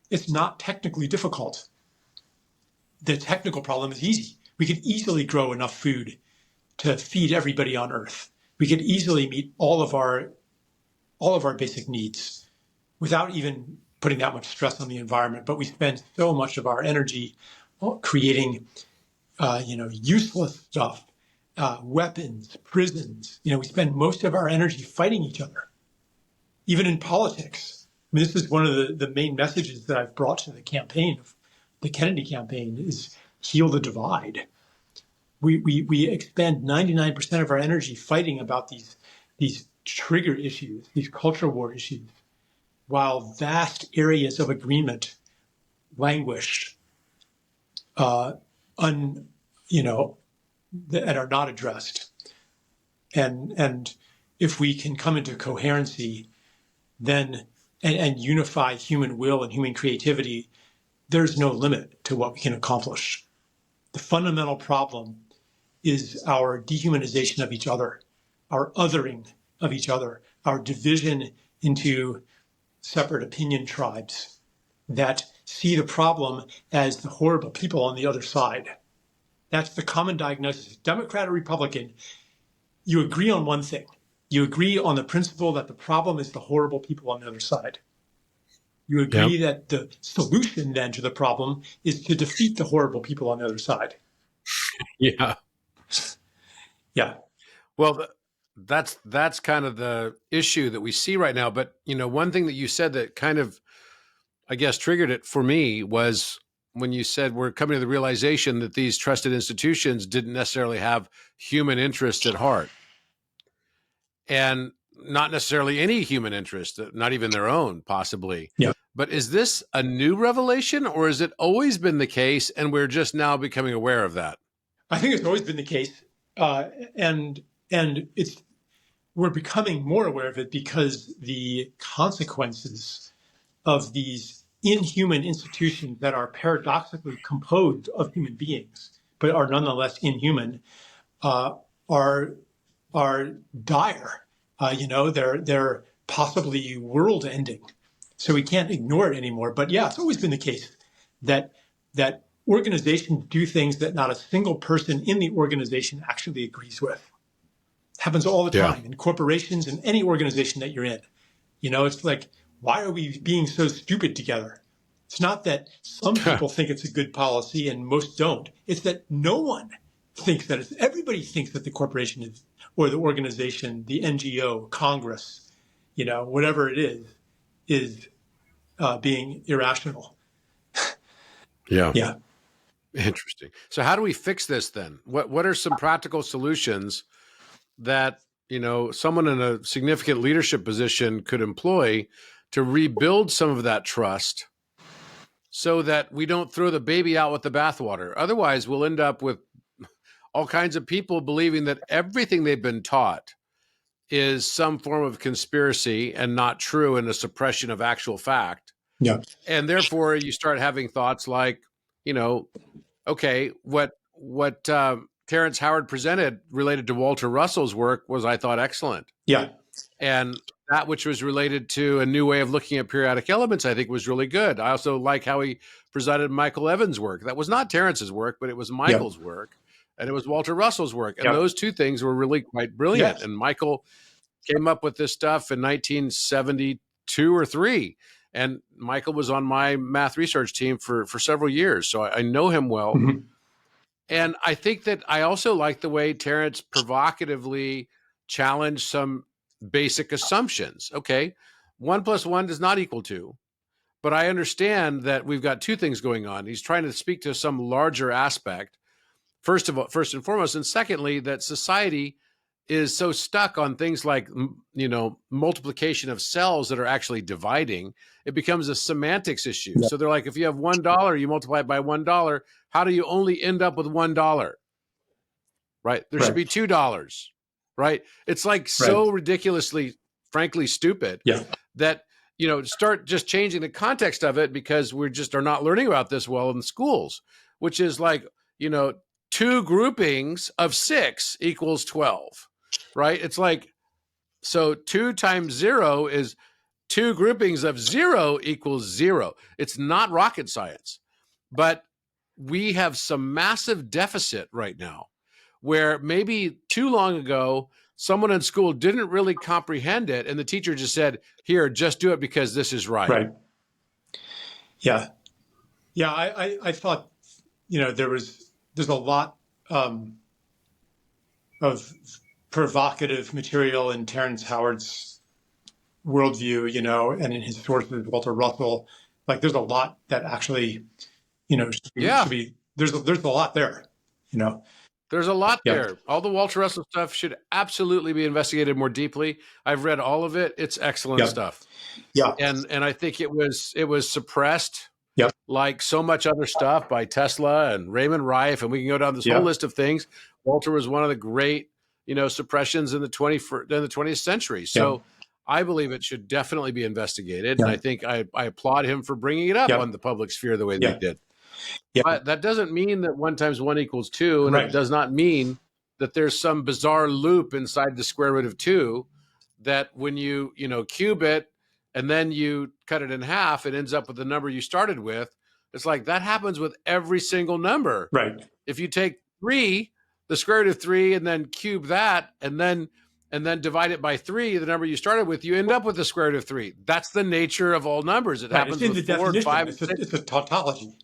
It's not technically difficult. The technical problem is easy. We could easily grow enough food to feed everybody on Earth. We could easily meet all of our basic needs without even putting that much stress on the environment. But we spend so much of our energy creating, useless stuff, weapons, prisons. You know, we spend most of our energy fighting each other, even in politics. mean, this is one of the main messages that I've brought to the campaign, the Kennedy campaign, is heal the divide. We expend 99% of our energy fighting about these trigger issues, these culture war issues, while vast areas of agreement languish, you know, that are not addressed. And if we can come into coherency, then and unify human will and human creativity, there's no limit to what we can accomplish. The fundamental problem is our dehumanization of each other, our othering of each other, our division into separate opinion tribes that see the problem as the horrible people on the other side. That's the common diagnosis. Democrat or Republican, you agree on one thing. You agree on the principle that the problem is the horrible people on the other side. You agree that the solution then to the problem is to defeat the horrible people on the other side. Yeah. Yeah. Well, that's kind of the issue that we see right now. But, you know, one thing that you said that kind of, I guess, triggered it for me was when you said we're coming to the realization that these trusted institutions didn't necessarily have human interest at heart. And not necessarily any human interest, not even their own, possibly. Yeah. But is this a new revelation, or has it always been the case and we're just now becoming aware of that? I think it's always been the case. And we're becoming more aware of it because the consequences of these inhuman institutions that are paradoxically composed of human beings, but are nonetheless inhuman, are dire. They're possibly world-ending. So we can't ignore it anymore. But yeah, it's always been the case that organizations do things that not a single person in the organization actually agrees with. Happens all the time in corporations and any organization that you're in. You know, it's like, why are we being so stupid together? It's not that some people think it's a good policy and most don't. It's that no one thinks that it's, everybody thinks that the corporation is, or the organization, the NGO, Congress, you know, whatever it is being irrational. Yeah. Interesting. So how do we fix this then? What are some practical solutions that, you know, someone in a significant leadership position could employ to rebuild some of that trust so that we don't throw the baby out with the bathwater? Otherwise, we'll end up with all kinds of people believing that everything they've been taught is some form of conspiracy and not true, and a suppression of actual fact. Yeah. And therefore you start having thoughts like, you know, okay, what Terrence Howard presented related to Walter Russell's work was, I thought, excellent. Yeah. And that which was related to a new way of looking at periodic elements, I think, was really good. I also like how he presented Michael Evans' work. That was not Terrence's work, but it was Michael's work, and it was Walter Russell's work. And those two things were really quite brilliant. Yes. And Michael came up with this stuff in 1972 or 3. And Michael was on my math research team for several years. So I know him well. Mm-hmm. And I think that I also like the way Terrence provocatively challenged some basic assumptions. Okay, 1 + 1 does not equal 2. But I understand that we've got two things going on. He's trying to speak to some larger aspect, first and foremost. And secondly, that society is so stuck on things like, you know, multiplication of cells that are actually dividing. It becomes a semantics issue. So they're like, if you have $1, you multiply it by $1. How do you only end up with $1? Right? There should be $2. Right? It's like so ridiculously, frankly, stupid that, you know, start just changing the context of it, because we just are not learning about this well in schools, which is like, you know, 2 groupings of 6 equals 12. Right? It's like, so 2 times 0 is 2 groupings of 0 equals 0. It's not rocket science, but we have some massive deficit right now where maybe too long ago, someone in school didn't really comprehend it. And the teacher just said, here, just do it because this is right. Right. Yeah. Yeah. I thought, you know, there's a lot of provocative material in Terrence Howard's worldview, and in his sources, Walter Russell, like there's a lot that actually, should Yeah. be, there's a lot there, There's a lot Yeah. there. All the Walter Russell stuff should absolutely be investigated more deeply. I've read all of it. It's excellent Yeah. stuff. Yeah. And I think it was suppressed Yeah. like so much other stuff by Tesla and Raymond Rife, and we can go down this whole list of things. Walter was one of the great, suppressions in the 20th century. So I believe it should definitely be investigated. And I think I applaud him for bringing it up on the public sphere the way they did. Yeah. But that doesn't mean that 1 × 1 = 2. And Right. it does not mean that there's some bizarre loop inside the square root of 2 that when you, cube it and then you cut it in half, it ends up with the number you started with. It's like that happens with every single number. Right. If you take 3, the square root of 3, and then cube that, and then divide it by 3, the number you started with, you end up with the square root of 3. That's the nature of all numbers. It happens in with the 4 and definition. 5 It's and 6. it's a tautology.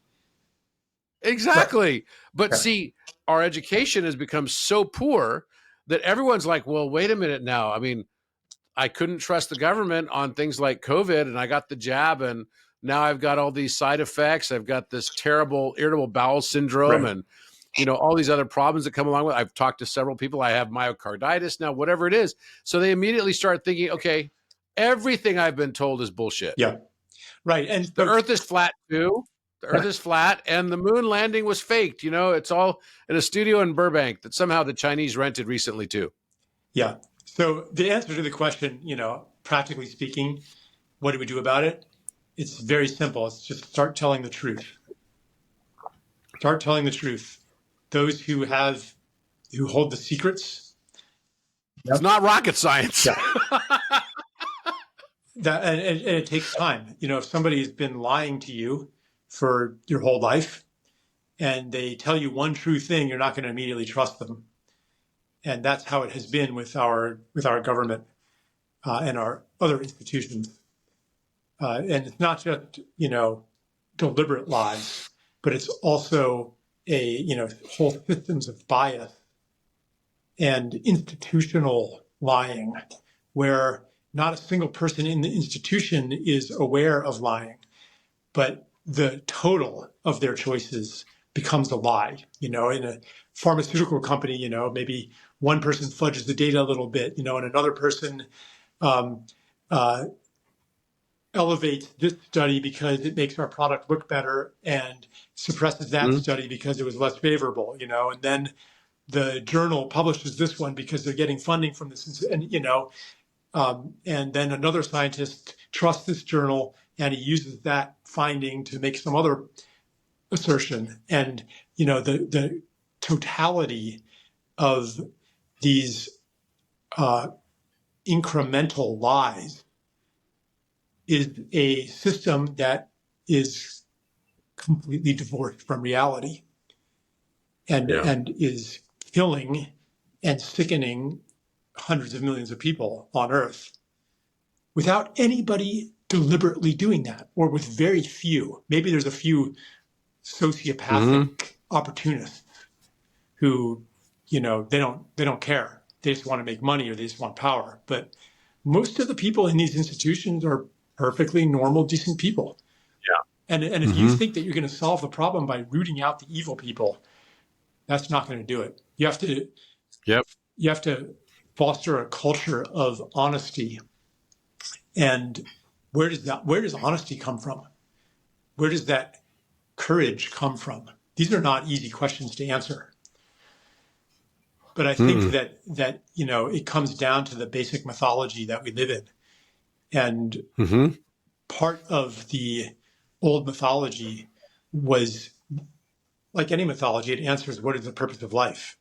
Exactly. Right. But Yeah. see, our education has become so poor that everyone's like, well, wait a minute now. I mean, I couldn't trust the government on things like COVID, and I got the jab, and now I've got all these side effects. I've got this terrible irritable bowel syndrome and, all these other problems that come along with it. I've talked to several people. I have myocarditis now, whatever it is. So they immediately start thinking, okay, everything I've been told is bullshit. Yeah. Right. And the earth is flat too. The earth is flat, and the moon landing was faked. It's all in a studio in Burbank that somehow the Chinese rented recently too. Yeah. So the answer to the question, practically speaking, what do we do about it? It's very simple. It's just start telling the truth. Start telling the truth. Those who hold the secrets. It's not rocket science. Yeah. And it takes time. If somebody has been lying to you for your whole life and they tell you one true thing, you're not going to immediately trust them. And that's how it has been with our government and our other institutions. And it's not just, deliberate lies, but it's also whole systems of bias and institutional lying, where not a single person in the institution is aware of lying, but the total of their choices becomes a lie. In a pharmaceutical company, maybe one person fudges the data a little bit, and another person elevates this study because it makes our product look better and suppresses that study because it was less favorable, and then the journal publishes this one because they're getting funding from this, and and then another scientist trusts this journal and he uses that finding to make some other assertion. And, the totality of these incremental lies is a system that is completely divorced from reality and is killing and sickening hundreds of millions of people on Earth without anybody deliberately doing that, or with very few. Maybe there's a few sociopathic opportunists who, they don't care. They just want to make money or they just want power. But most of the people in these institutions are perfectly normal, decent people. Yeah. And if you think that you're going to solve the problem by rooting out the evil people, that's not going to do it. You have to foster a culture of honesty. And where does honesty come from? Where does that courage come from? These are not easy questions to answer. But I think that it comes down to the basic mythology that we live in. And part of the old mythology was, like any mythology, it answers what is the purpose of life.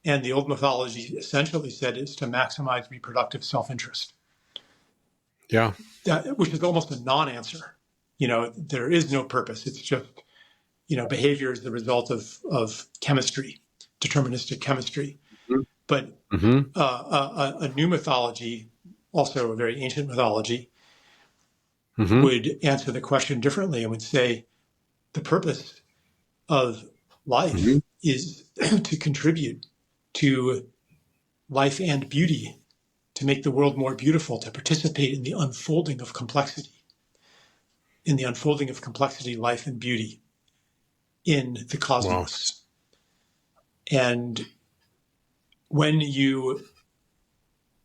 And the old mythology essentially said is to maximize reproductive self-interest. Yeah. Which is almost a non-answer. There is no purpose. It's just, behavior is the result of chemistry, deterministic chemistry. But a new mythology, also a very ancient mythology, would answer the question differently and would say the purpose of life is to contribute to life and beauty to make the world more beautiful, to participate in the unfolding of complexity, life and beauty in the cosmos. Wow. And when you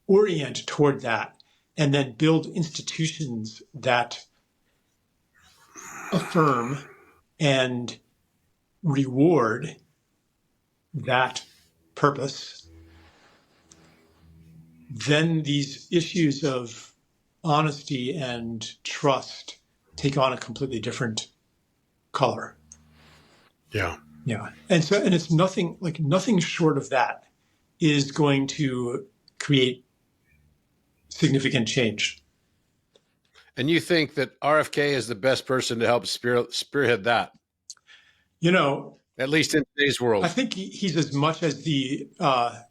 orient toward that and then build institutions that affirm and reward that purpose, then these issues of honesty and trust take on a completely different color. Yeah. Yeah. And it's nothing short of that is going to create significant change. And you think that RFK is the best person to help spearhead that? At least in today's world. I think he's as much as the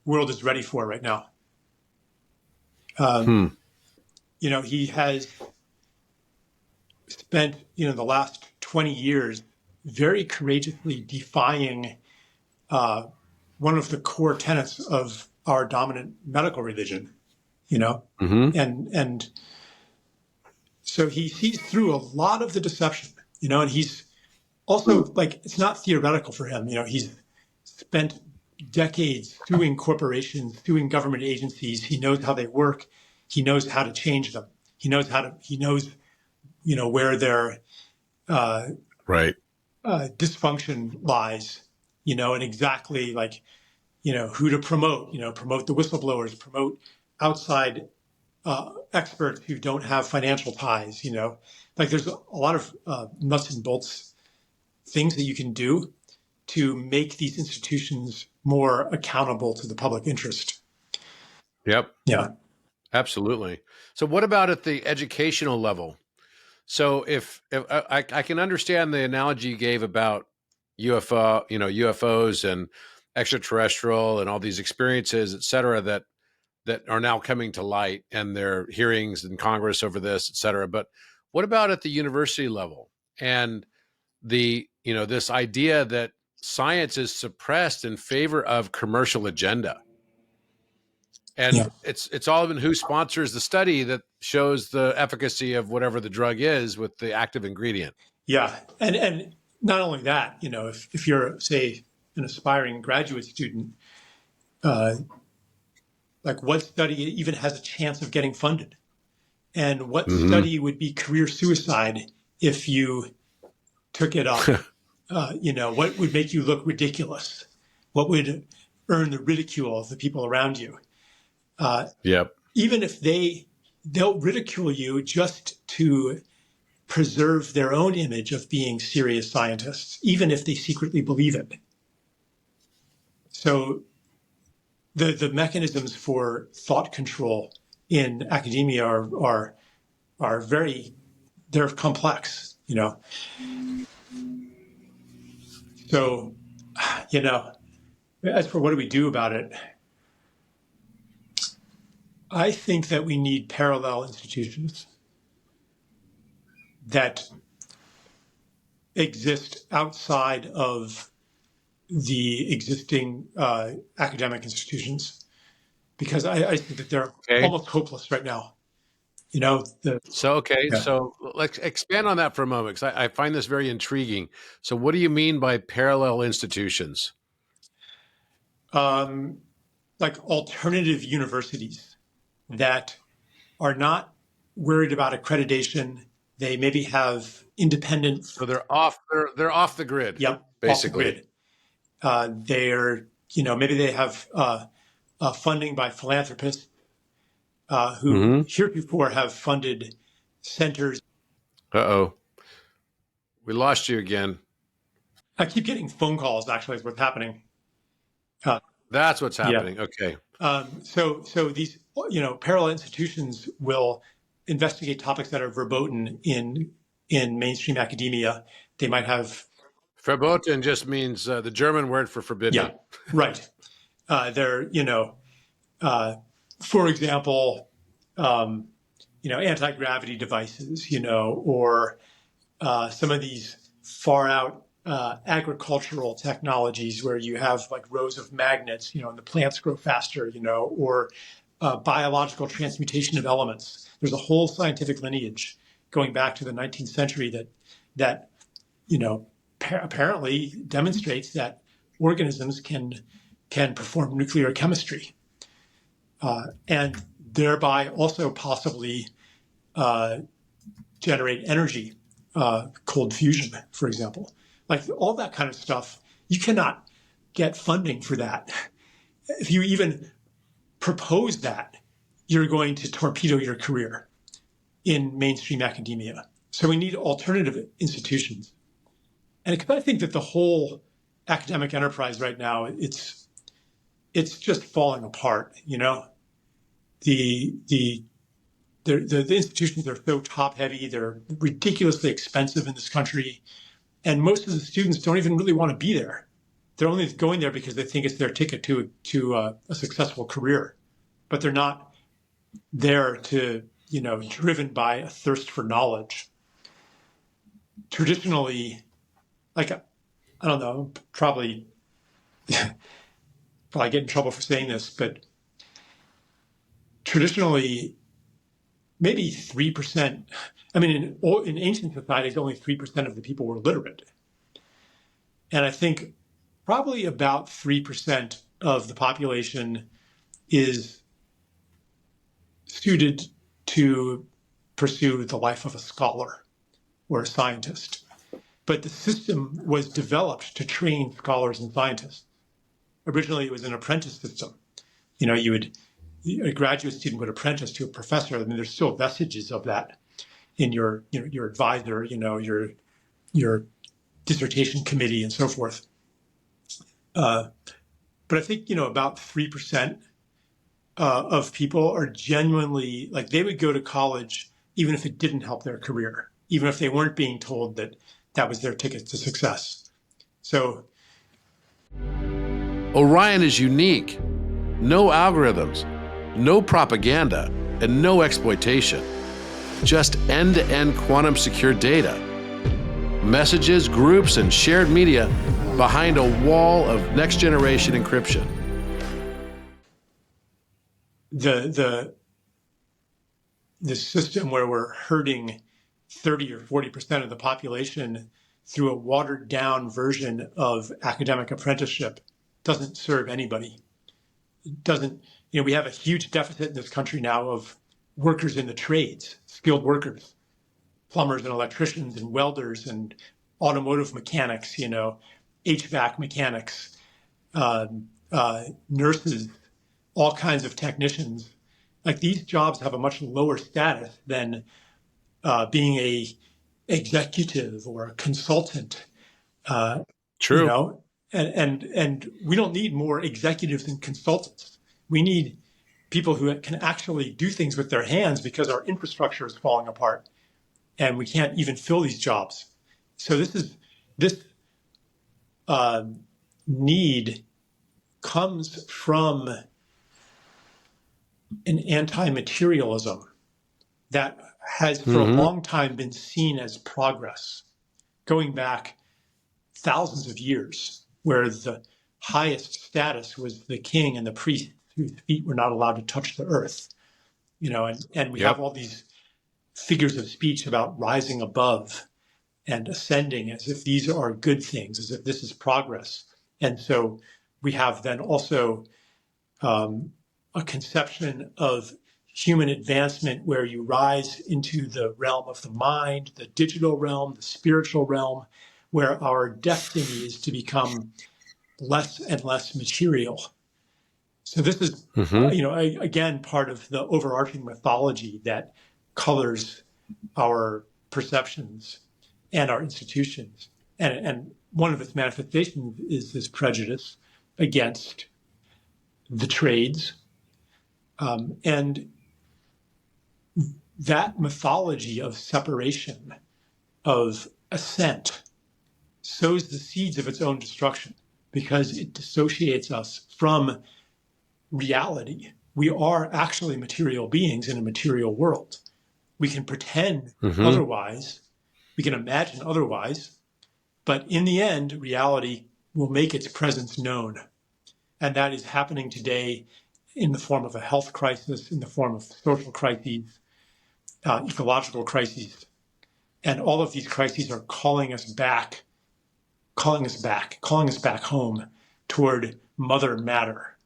world is ready for right now. He has spent, the last 20 years very courageously defying one of the core tenets of our dominant medical religion, and so he sees through a lot of the deception, and he's also it's not theoretical for him. He's spent decades suing corporations, suing government agencies. He knows how they work. He knows how to change them. He knows where their dysfunction lies, and exactly who to promote, promote the whistleblowers, promote outside experts who don't have financial ties, there's a lot of nuts and bolts things that you can do to make these institutions more accountable to the public interest. Yep. Yeah. Absolutely. So what about at the educational level? So if I can understand the analogy you gave about UFOs and extraterrestrial and all these experiences, et cetera, that are now coming to light, and there are hearings in Congress over this, et cetera. But what about at the university level and this idea that science is suppressed in favor of commercial agenda? And it's all in who sponsors the study that shows the efficacy of whatever the drug is with the active ingredient. Yeah. And not only that, if you're, say, an aspiring graduate student, what study even has a chance of getting funded? And what study would be career suicide if you took it up? What would make you look ridiculous? What would earn the ridicule of the people around you? Even if they'll ridicule you just to preserve their own image of being serious scientists, even if they secretly believe it. So the mechanisms for thought control in academia are they're complex, So, as for what do we do about it, I think that we need parallel institutions that exist outside of the existing academic institutions, because I think that they're almost hopeless right now. So let's expand on that for a moment, because I find this very intriguing. So what do you mean by parallel institutions? Like alternative universities that are not worried about accreditation. They maybe have independent. So they're off the grid. Yep. Basically. Off the grid. They're, maybe they have funding by philanthropists who heretofore have funded centers. Uh-oh. We lost you again. I keep getting phone calls, actually, is what's happening. That's what's happening. Yeah. Okay. So these, parallel institutions will investigate topics that are verboten in mainstream academia. They might have. Verboten just means the German word for forbidden. Yeah, right. They're, for example, anti-gravity devices, or some of these far out agricultural technologies where you have rows of magnets, and the plants grow faster, or biological transmutation of elements. There's a whole scientific lineage going back to the 19th century that apparently demonstrates that organisms can perform nuclear chemistry and thereby also possibly generate energy, cold fusion, for example. Like all that kind of stuff, you cannot get funding for that. If you even propose that, you're going to torpedo your career in mainstream academia. So we need alternative institutions. And I think that the whole academic enterprise right now, it's just falling apart, The institutions are so top heavy, they're ridiculously expensive in this country. And most of the students don't even really want to be there. They're only going there because they think it's their ticket to a successful career, but they're not there to, driven by a thirst for knowledge. Traditionally, like, I don't know, probably get in trouble for saying this, but traditionally, maybe 3%. I mean, in ancient societies, only 3% of the people were literate. And I think probably about 3% of the population is suited to pursue the life of a scholar or a scientist. But the system was developed to train scholars and scientists. Originally, it was an apprentice system. A graduate student would apprentice to a professor. I mean, there's still vestiges of that in your advisor, your dissertation committee and so forth. But I think, about 3% of people are genuinely, like, they would go to college even if it didn't help their career, even if they weren't being told that that was their ticket to success. So Orion is unique. No algorithms, no propaganda, and no exploitation. Just end-to-end quantum secure data. Messages, groups, and shared media behind a wall of next-generation encryption. The system where we're hurting 30 or 40% of the population through a watered down version of academic apprenticeship doesn't serve anybody. It doesn't, we have a huge deficit in this country now of workers in the trades, skilled workers, plumbers and electricians and welders and automotive mechanics, HVAC mechanics, nurses, all kinds of technicians. Like, these jobs have a much lower status than being a executive or a consultant. True. And we don't need more executives and consultants. We need people who can actually do things with their hands, because our infrastructure is falling apart and we can't even fill these jobs. So this need comes from an anti-materialism that has for a long time been seen as progress, going back thousands of years, where the highest status was the king and the priest, whose feet were not allowed to touch the earth. And we have all these figures of speech about rising above and ascending, as if these are good things, as if this is progress. And so we have then also a conception of human advancement where you rise into the realm of the mind, the digital realm, the spiritual realm, where our destiny is to become less and less material. So this is, again, part of the overarching mythology that colors our perceptions and our institutions. And one of its manifestations is this prejudice against the trades. And that mythology of separation, of ascent, sows the seeds of its own destruction, because it dissociates us from reality. We are actually material beings in a material world. We can pretend otherwise, we can imagine otherwise, but in the end, reality will make its presence known. And that is happening today in the form of a health crisis, in the form of social crises, ecological crises. And all of these crises are calling us back home toward Mother Matter.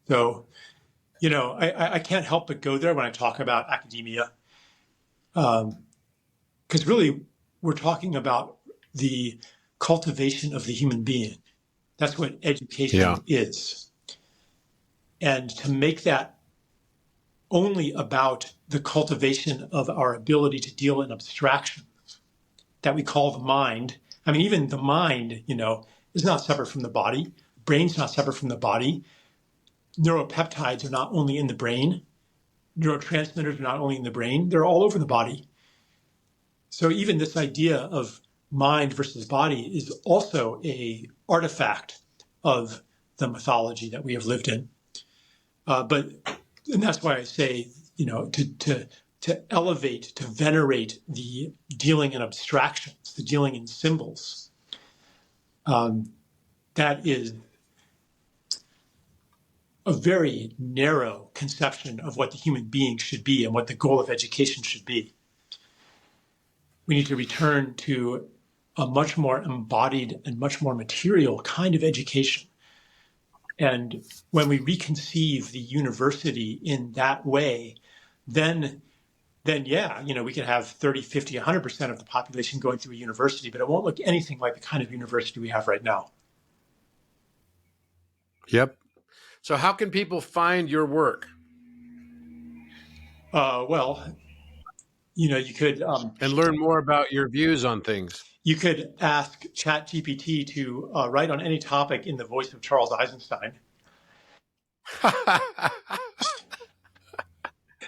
So, I can't help but go there when I talk about academia, because really we're talking about the cultivation of the human being. That's what education is. And to make that only about the cultivation of our ability to deal in abstractions that we call the mind. I mean, even the mind, is not separate from the body. Brain's not separate from the body. Neuropeptides are not only in the brain. Neurotransmitters are not only in the brain, they're all over the body. So even this idea of mind versus body is also a artifact of the mythology that we have lived in. And that's why I say, to elevate, to venerate the dealing in abstractions, the dealing in symbols. That is a very narrow conception of what the human being should be and what the goal of education should be. We need to return to a much more embodied and much more material kind of education. And when we reconceive the university in that way, then yeah, we could have 30, 50, 100% of the population going through a university, but it won't look anything like the kind of university we have right now. Yep. So how can people find your work? Well, you could... and learn more about your views on things. You could ask ChatGPT to write on any topic in the voice of Charles Eisenstein.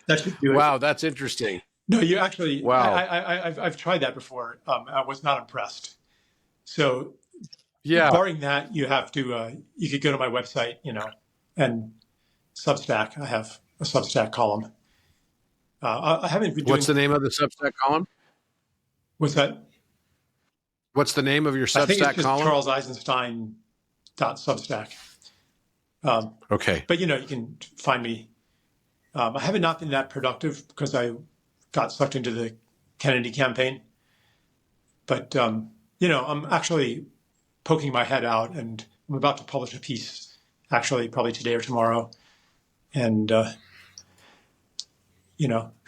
That should do it. Wow, that's interesting. No, you actually... Wow. I've tried that before. I was not impressed. So yeah, barring that, you have to... you could go to my website, and Substack. I have a Substack column. I haven't been doing... What's the name of the Substack column? What's that? What's the name of your Substack column? I think it's just Charles Eisenstein.substack. Okay. But, you can find me. I haven't not been that productive because I got sucked into the Kennedy campaign. But, I'm actually poking my head out, and I'm about to publish a piece, actually, probably today or tomorrow. And, who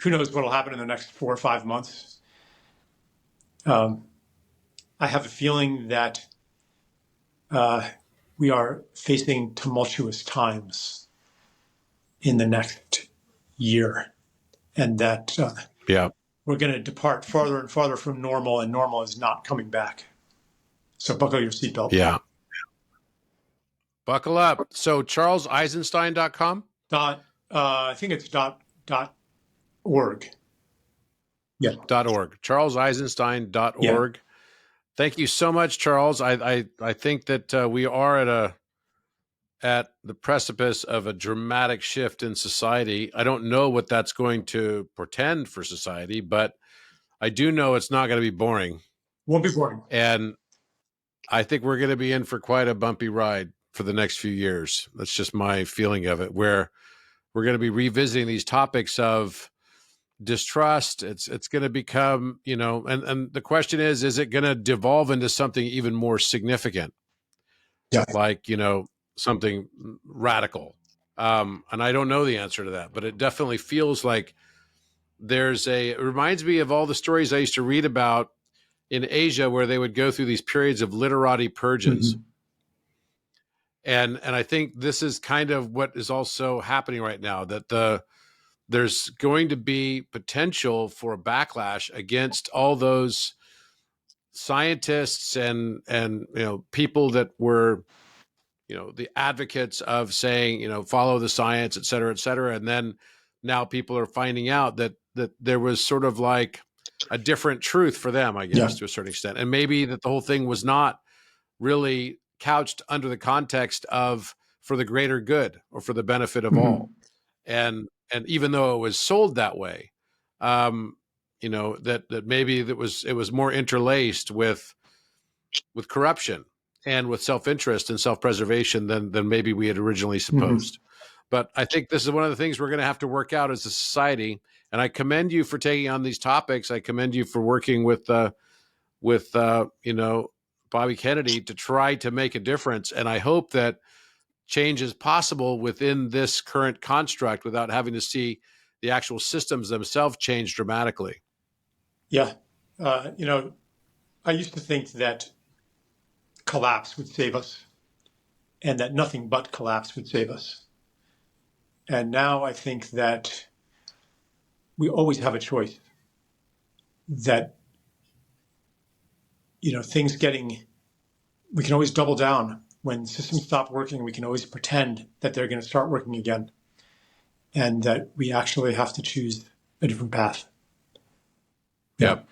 knows what will happen in the next 4 or 5 months. I have a feeling that we are facing tumultuous times in the next year, and that we're going to depart farther and farther from normal, and normal is not coming back. So buckle your seatbelt. Yeah. Buckle up. So charleseisenstein.com? I think it's .org. Yeah. .org. charleseisenstein.org. Yeah. Thank you so much, Charles. I think that we are at the precipice of a dramatic shift in society. I don't know what that's going to portend for society, but I do know it's not going to be boring. Won't be boring. And I think we're going to be in for quite a bumpy ride for the next few years. That's just my feeling of it, where we're going to be revisiting these topics of distrust. It's going to become, and the question is it going to devolve into something even more significant? Yeah. Like, something radical. And I don't know the answer to that, but it definitely feels like it reminds me of all the stories I used to read about in Asia, where they would go through these periods of literati purges. Mm-hmm. And I think this is kind of what is also happening right now, that there's going to be potential for a backlash against all those scientists and people that were, the advocates of saying, follow the science, et cetera, et cetera. And then now people are finding out that there was sort of like a different truth for them, I guess, to a certain extent. And maybe that the whole thing was not really couched under the context of for the greater good or for the benefit of all. And even though it was sold that way, that maybe it was more interlaced with corruption and with self-interest and self-preservation than maybe we had originally supposed. But I think this is one of the things we're going to have to work out as a society. And I commend you for taking on these topics. I commend you for working with Bobby Kennedy to try to make a difference. And I hope that change is possible within this current construct without having to see the actual systems themselves change dramatically. Yeah. I used to think that collapse would save us and that nothing but collapse would save us. And now I think that we always have a choice, that, we can always double down. When systems stop working, we can always pretend that they're going to start working again, and that we actually have to choose a different path. Yep.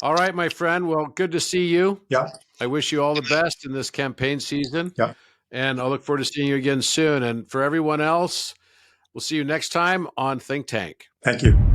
All right, my friend. Well, good to see you. Yeah. I wish you all the best in this campaign season. Yeah. And I'll look forward to seeing you again soon. And for everyone else, we'll see you next time on Think Tank. Thank you.